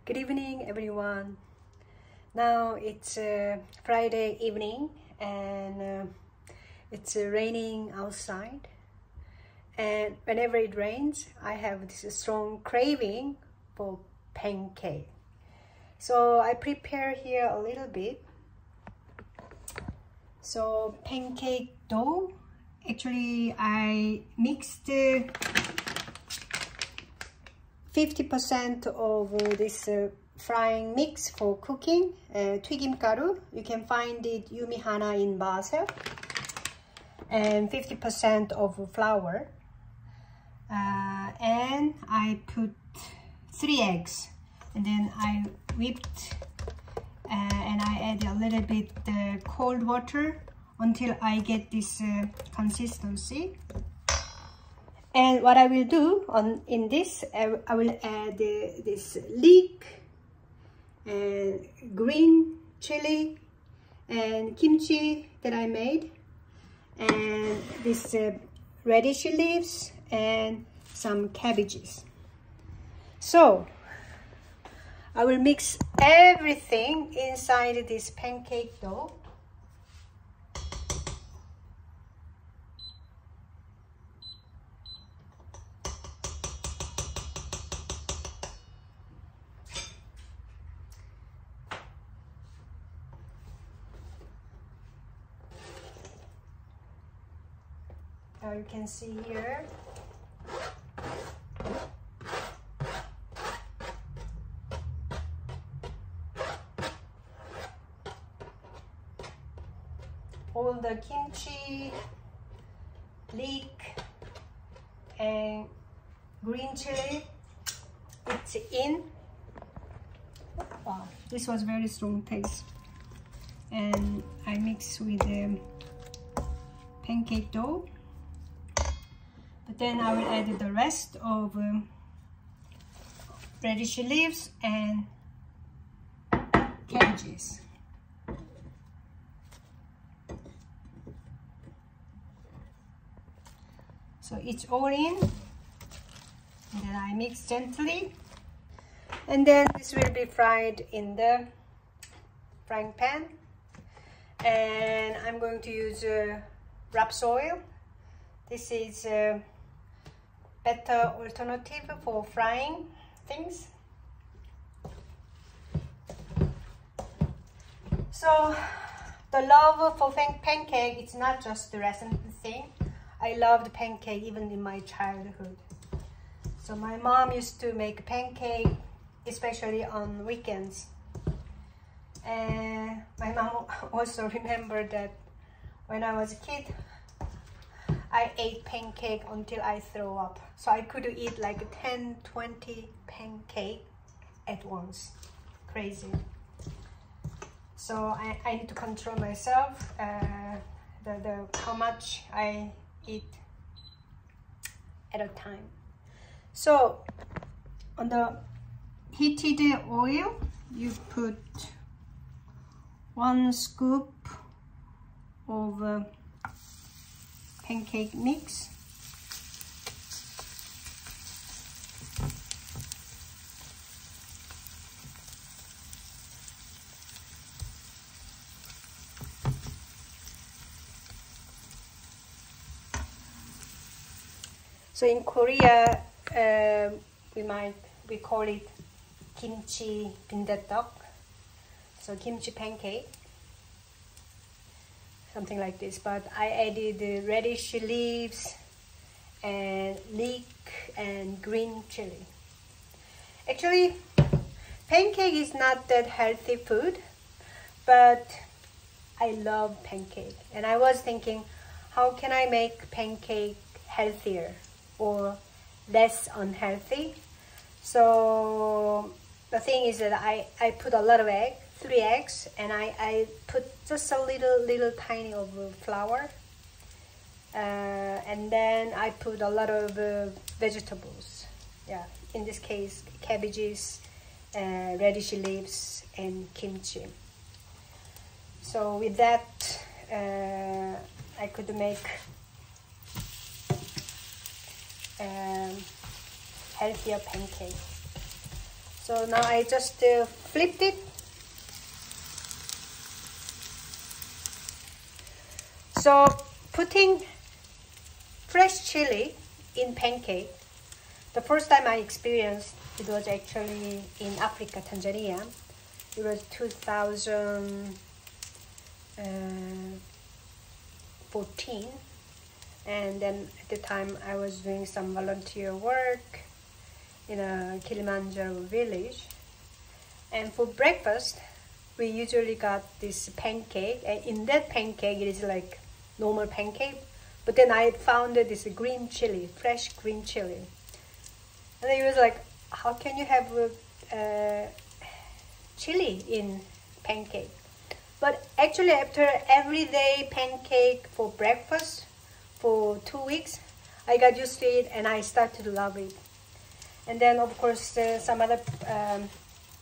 Good evening, everyone. Now it's Friday evening and it's raining outside. And whenever it rains, I have this strong craving for pancake. So I prepare here a little bit. So pancake dough. Actually, I mixed 50% of this frying mix for cooking, 튀김가루. You can find it Yumi Hana in Basel. And 50% of flour. And I put 3 eggs. And then I whipped and I add a little bit cold water until I get this consistency. And what I will do in this, I will add this leek and green chili and kimchi that I made, and this radish leaves and some cabbages. So I will mix everything inside this pancake dough. Now you can see here all the kimchi, leek and green chili, it's in. Wow, this was very strong taste. And I mix with the pancake dough. But then I will add the rest of radish leaves and cabbages. So it's all in, and then I mix gently, and then this will be fried in the frying pan. And I'm going to use raps oil. This is a better alternative for frying things. So the love for pancake, it's not just the recent thing. I loved pancake even in my childhood. So my mom used to make pancake, especially on weekends. And my mom also remembered that when I was a kid, I ate pancake until I throw up. So I could eat like 10-20 pancake at once. Crazy. So I need to control myself, how much I eat at a time. So on the heated oil, you put 1 scoop of pancake mix. So in Korea, we call it kimchi 빈대떡. So kimchi pancake, something like this. But I added the radish leaves and leek and green chili. Actually, pancake is not that healthy food, but I love pancake. And I was thinking, how can I make pancake healthier or less unhealthy? So the thing is that I put a lot of 3 eggs, and I put just a little tiny of flour, and then I put a lot of vegetables. Yeah, in this case, cabbages, radish leaves, and kimchi. So with that, I could make healthier pancake. So now I just flipped it. So putting fresh chili in pancake, the first time I experienced it was actually in Africa, Tanzania. It was 2014, and then at the time I was doing some volunteer work in a Kilimanjaro village, and for breakfast we usually got this pancake, and in that pancake it is like normal pancake, but then I found this green chili, fresh green chili, and it was like, how can you have chili in pancake? But actually after everyday pancake for breakfast for 2 weeks, I got used to it and I started to love it. And then of course some other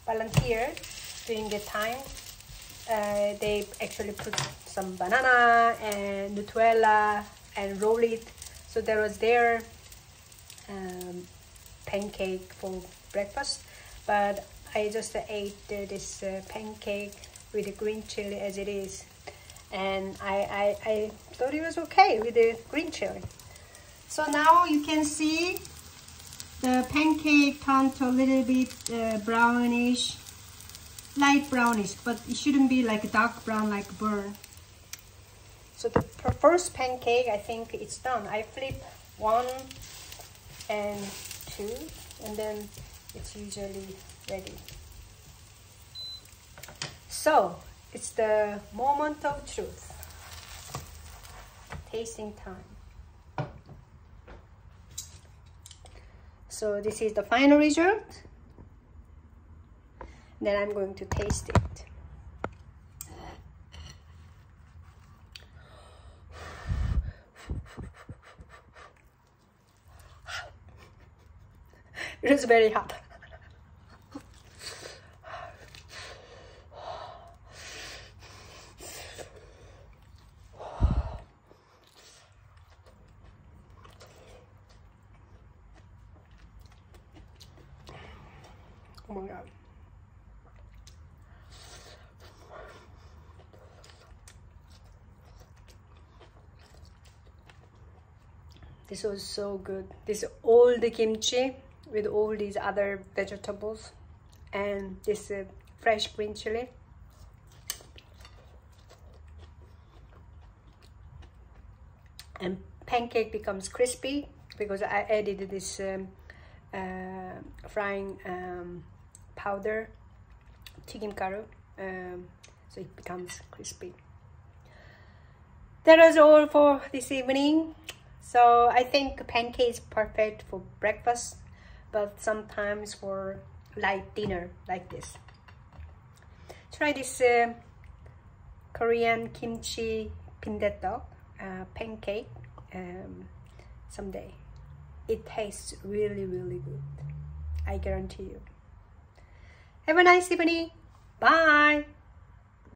volunteers during the time, they actually put some banana and Nutella and roll it. So there was their pancake for breakfast, but I just ate this pancake with the green chili as it is, and I thought it was okay with the green chili. So now you can see the pancake turned to a little bit brownish, light brownish, but it shouldn't be like dark brown like burn. So the first pancake, I think it's done. I flip 1 and 2, and then it's usually ready. So it's the moment of truth, tasting time. So this is the final result. Then I'm going to taste it. It is very hot. Oh my God. This was so good. This all the kimchi with all these other vegetables and this fresh green chili. And pancake becomes crispy because I added this frying powder, 튀김 가루, so it becomes crispy. That was all for this evening. So I think pancake is perfect for breakfast, but sometimes for light dinner like this. Try this Korean kimchi 빈대떡 pancake someday. It tastes really, really good. I guarantee you. Have a nice evening. Bye.